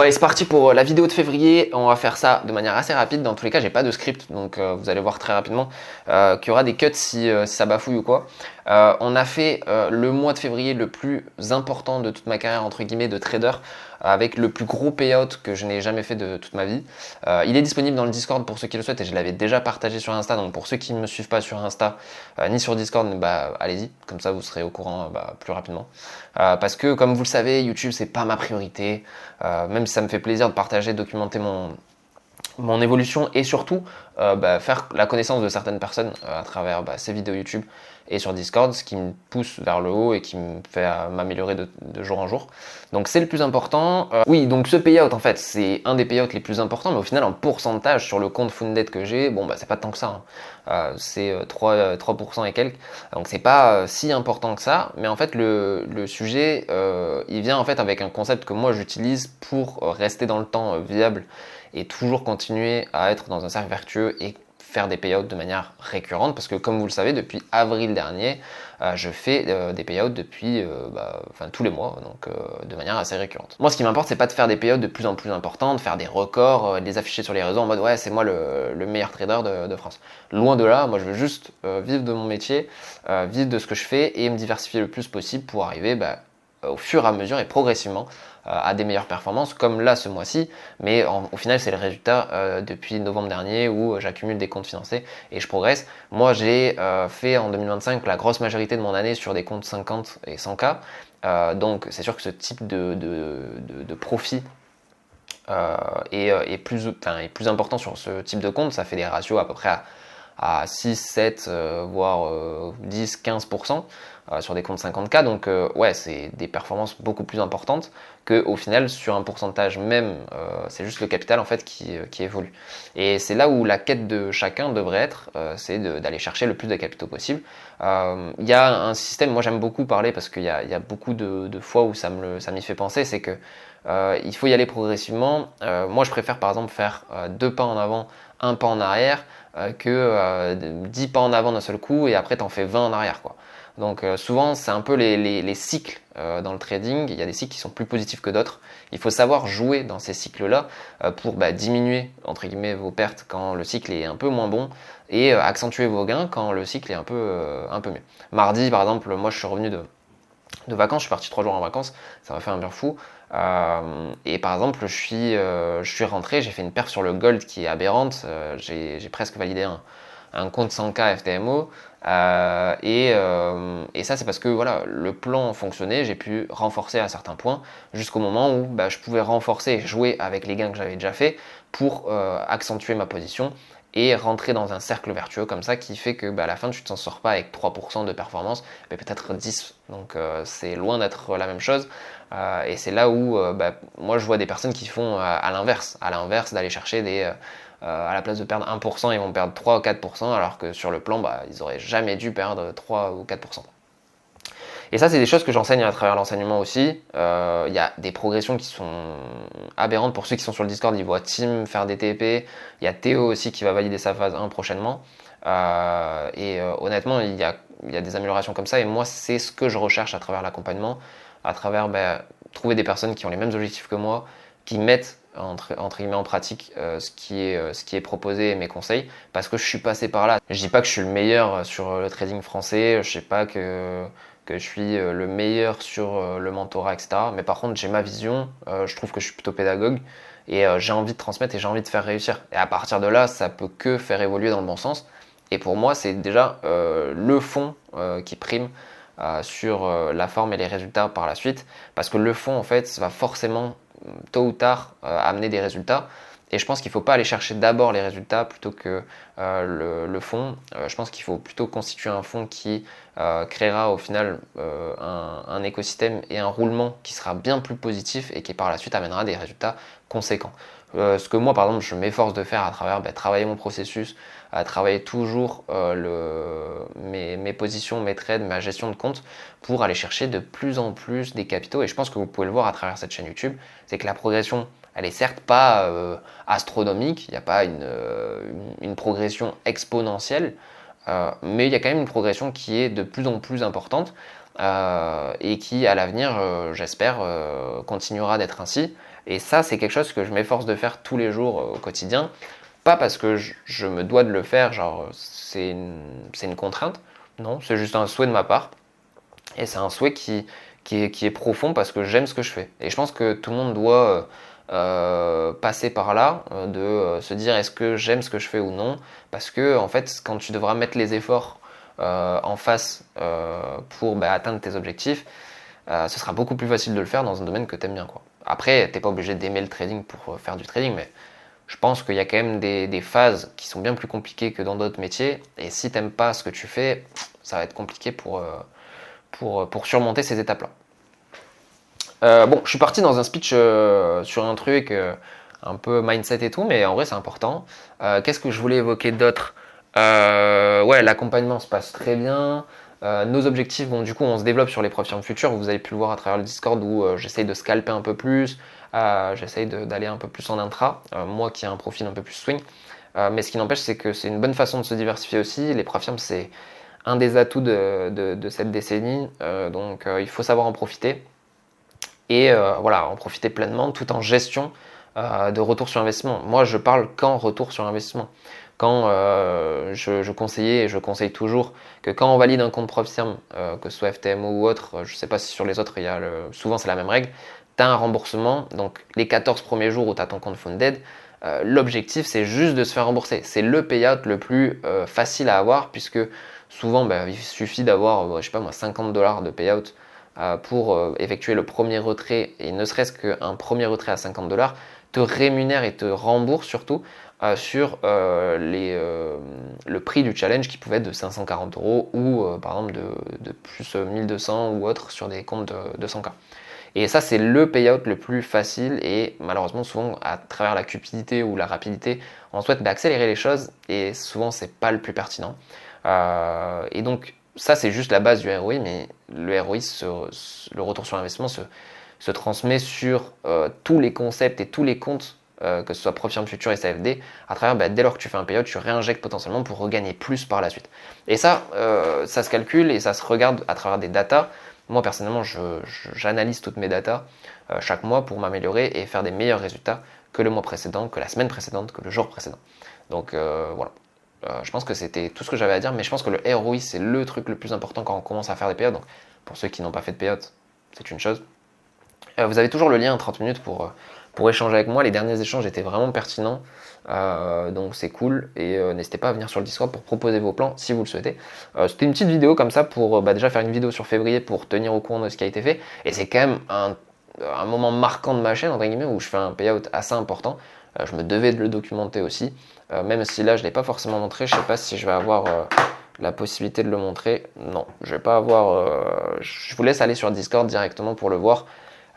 Bon allez, c'est parti pour la vidéo de février. On va faire ça de manière assez rapide. Dans tous les cas, j'ai pas de script, donc vous allez voir très rapidement qu'il y aura des cuts si ça bafouille ou quoi. On a fait le mois de février le plus important de toute ma carrière entre guillemets de trader, avec le plus gros payout que je n'ai jamais fait de toute ma vie. Il est disponible dans le Discord pour ceux qui le souhaitent et je l'avais déjà partagé sur Insta. Donc pour ceux qui ne me suivent pas sur Insta ni sur Discord, bah allez-y, comme ça vous serez au courant plus rapidement. Parce que comme vous le savez, YouTube c'est pas ma priorité. Même si ça me fait plaisir de partager, de documenter mon évolution et surtout faire la connaissance de certaines personnes à travers ces vidéos YouTube et sur Discord, ce qui me pousse vers le haut et qui me fait m'améliorer de jour en jour. Donc c'est le plus important. Oui, donc ce payout en fait, c'est un des payouts les plus importants, mais au final en pourcentage sur le compte Funded que j'ai, bon c'est pas tant que ça. C'est 3% et quelques. Donc c'est pas si important que ça, mais en fait le sujet, il vient en fait avec un concept que moi j'utilise pour rester dans le temps viable et toujours continuer à être dans un cercle vertueux et faire des payouts de manière récurrente, parce que comme vous le savez, depuis avril dernier, je fais des payouts depuis tous les mois, donc de manière assez récurrente. Moi, ce qui m'importe, c'est pas de faire des payouts de plus en plus importants, de faire des records, de les afficher sur les réseaux en mode ouais, c'est moi le meilleur trader de France. Loin de là, moi je veux juste vivre de mon métier, vivre de ce que je fais et me diversifier le plus possible pour arriver au fur et à mesure et progressivement à des meilleures performances comme là ce mois-ci, mais au final c'est le résultat depuis novembre dernier où j'accumule des comptes financés et je progresse. Moi j'ai fait en 2025 la grosse majorité de mon année sur des comptes 50 et 100K, donc c'est sûr que ce type de profit est plus important sur ce type de compte. Ça fait des ratios à peu près à 6, 7, voire 10, 15% sur des comptes 50K. Donc ouais, c'est des performances beaucoup plus importantes que au final sur un pourcentage même, c'est juste le capital en fait qui évolue. Et c'est là où la quête de chacun devrait être, c'est d'aller chercher le plus de capitaux possible. Il y a un système, moi j'aime beaucoup parler parce qu'il y a beaucoup de fois où ça m'y fait penser, c'est que il faut y aller progressivement. Moi je préfère par exemple faire 2 pas en avant, 1 pas en arrière, que 10 pas en avant d'un seul coup et après t'en fais 20 en arrière quoi. Donc souvent c'est un peu les cycles dans le trading, il y a des cycles qui sont plus positifs que d'autres. Il faut savoir jouer dans ces cycles-là pour diminuer entre guillemets vos pertes quand le cycle est un peu moins bon et accentuer vos gains quand le cycle est un peu mieux. Mardi par exemple, moi je suis revenu de vacances, je suis parti 3 jours en vacances, ça m'a fait un bien fou. Et par exemple, je suis rentré, j'ai fait une perf sur le gold qui est aberrante, j'ai presque validé un compte 100K FTMO, et ça c'est parce que voilà, le plan fonctionnait, j'ai pu renforcer à certains points jusqu'au moment où je pouvais renforcer et jouer avec les gains que j'avais déjà fait pour accentuer ma position et rentrer dans un cercle vertueux comme ça qui fait que à la fin tu ne t'en sors pas avec 3% de performance mais peut-être 10, donc c'est loin d'être la même chose, et c'est là où moi je vois des personnes qui font à l'inverse d'aller chercher à la place de perdre 1%, ils vont perdre 3 ou 4%, alors que sur le plan ils auraient jamais dû perdre 3 ou 4%. Et ça, c'est des choses que j'enseigne à travers l'enseignement aussi. Il y a des progressions qui sont aberrantes. Pour ceux qui sont sur le Discord, ils voient Tim faire des TP. Il y a Théo aussi qui va valider sa phase 1 prochainement. Honnêtement, il y a des améliorations comme ça. Et moi, c'est ce que je recherche à travers l'accompagnement, à travers trouver des personnes qui ont les mêmes objectifs que moi, qui mettent entre guillemets en pratique ce qui est proposé et mes conseils, parce que je suis passé par là. Je dis pas que je suis le meilleur sur le trading français, je sais pas que je suis le meilleur sur le mentorat, etc. Mais par contre, j'ai ma vision, je trouve que je suis plutôt pédagogue et j'ai envie de transmettre et j'ai envie de faire réussir. Et à partir de là, ça peut que faire évoluer dans le bon sens. Et pour moi, c'est déjà le fond qui prime sur la forme et les résultats par la suite. Parce que le fond, en fait, ça va forcément, tôt ou tard, amener des résultats. Et je pense qu'il ne faut pas aller chercher d'abord les résultats plutôt que le fond. Je pense qu'il faut plutôt constituer un fond qui créera au final un écosystème et un roulement qui sera bien plus positif et qui par la suite amènera des résultats conséquents. Ce que moi par exemple je m'efforce de faire à travers travailler mon processus, à travailler toujours mes positions, mes trades, ma gestion de compte pour aller chercher de plus en plus des capitaux. Et je pense que vous pouvez le voir à travers cette chaîne YouTube, c'est que la progression, elle est certes pas astronomique, il n'y a pas une progression exponentielle, mais il y a quand même une progression qui est de plus en plus importante et qui à l'avenir, j'espère, continuera d'être ainsi. Et ça, c'est quelque chose que je m'efforce de faire tous les jours au quotidien. Pas parce que je me dois de le faire, genre c'est une contrainte. Non, c'est juste un souhait de ma part. Et c'est un souhait qui est profond parce que j'aime ce que je fais. Et je pense que tout le monde doit passer par là, de se dire est-ce que j'aime ce que je fais ou non. Parce que en fait, quand tu devras mettre les efforts en face pour atteindre tes objectifs, ce sera beaucoup plus facile de le faire dans un domaine que tu aimes bien, quoi. Après, t'es pas obligé d'aimer le trading pour faire du trading, mais je pense qu'il y a quand même des phases qui sont bien plus compliquées que dans d'autres métiers. Et si t'aimes pas ce que tu fais, ça va être compliqué pour surmonter ces étapes-là. Bon, je suis parti dans un speech sur un truc un peu mindset et tout, mais en vrai c'est important. Qu'est-ce que je voulais évoquer d'autre? Ouais, l'accompagnement se passe très bien. Nos objectifs, bon, du coup, on se développe sur les profils futurs. Vous avez pu le voir à travers le Discord où j'essaye de scalper un peu plus, j'essaye d'aller un peu plus en intra, moi qui ai un profil un peu plus swing. Mais ce qui n'empêche, c'est que c'est une bonne façon de se diversifier aussi. Les profils, c'est un des atouts de cette décennie, donc il faut savoir en profiter et voilà, en profiter pleinement tout en gestion de retour sur investissement. Moi, je parle qu'en retour sur investissement. Quand je conseillais et je conseille toujours que quand on valide un compte PropSerm, que ce soit FTMO ou autre, je ne sais pas si sur les autres, souvent c'est la même règle, tu as un remboursement. Donc les 14 premiers jours où tu as ton compte funded, l'objectif c'est juste de se faire rembourser. C'est le payout le plus facile à avoir puisque souvent il suffit d'avoir, je sais pas moi, 50$ de payout pour effectuer le premier retrait, et ne serait-ce qu'un premier retrait à 50$ te rémunère et te rembourse surtout sur le prix du challenge qui pouvait être de 540€ ou par exemple de plus 1200 ou autre sur des comptes de 100K. Et ça, c'est le payout le plus facile et malheureusement, souvent, à travers la cupidité ou la rapidité, on souhaite accélérer les choses et souvent, c'est pas le plus pertinent. Et donc, ça, c'est juste la base du ROI, mais le ROI, le retour sur investissement, se transmet sur tous les concepts et tous les comptes, que ce soit Profirm Future et CFD, à travers, dès lors que tu fais un payout, tu réinjectes potentiellement pour regagner plus par la suite. Et ça, ça se calcule et ça se regarde à travers des datas. Moi, personnellement, j'analyse toutes mes datas chaque mois pour m'améliorer et faire des meilleurs résultats que le mois précédent, que la semaine précédente, que le jour précédent. Donc voilà. Je pense que c'était tout ce que j'avais à dire, mais je pense que le ROI, c'est le truc le plus important quand on commence à faire des payouts. Donc, pour ceux qui n'ont pas fait de payout, c'est une chose. Vous avez toujours le lien 30 minutes pour échanger avec moi. Les derniers échanges étaient vraiment pertinents, donc c'est cool. Et n'hésitez pas à venir sur le Discord pour proposer vos plans si vous le souhaitez. C'était une petite vidéo comme ça pour déjà faire une vidéo sur février pour tenir au courant de ce qui a été fait. Et c'est quand même un moment marquant de ma chaîne, entre guillemets, où je fais un payout assez important. Je me devais de le documenter aussi, même si là je ne l'ai pas forcément montré. Je ne sais pas si je vais avoir la possibilité de le montrer. Non, je vais pas avoir. Je vous laisse aller sur Discord directement pour le voir.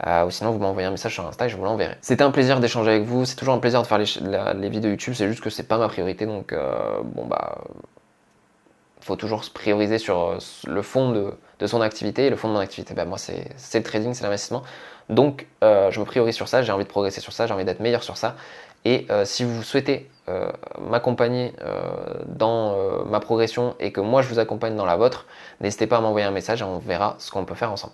Ou sinon vous m'envoyez un message sur Insta et je vous l'enverrai. C'était un plaisir d'échanger avec vous, c'est toujours un plaisir de faire les vidéos YouTube, c'est juste que c'est pas ma priorité, donc faut toujours se prioriser sur le fond de son activité, et le fond de mon activité, moi c'est le trading, c'est l'investissement, donc je me priorise sur ça, j'ai envie de progresser sur ça, j'ai envie d'être meilleur sur ça, et si vous souhaitez m'accompagner dans ma progression et que moi je vous accompagne dans la vôtre, n'hésitez pas à m'envoyer un message et on verra ce qu'on peut faire ensemble.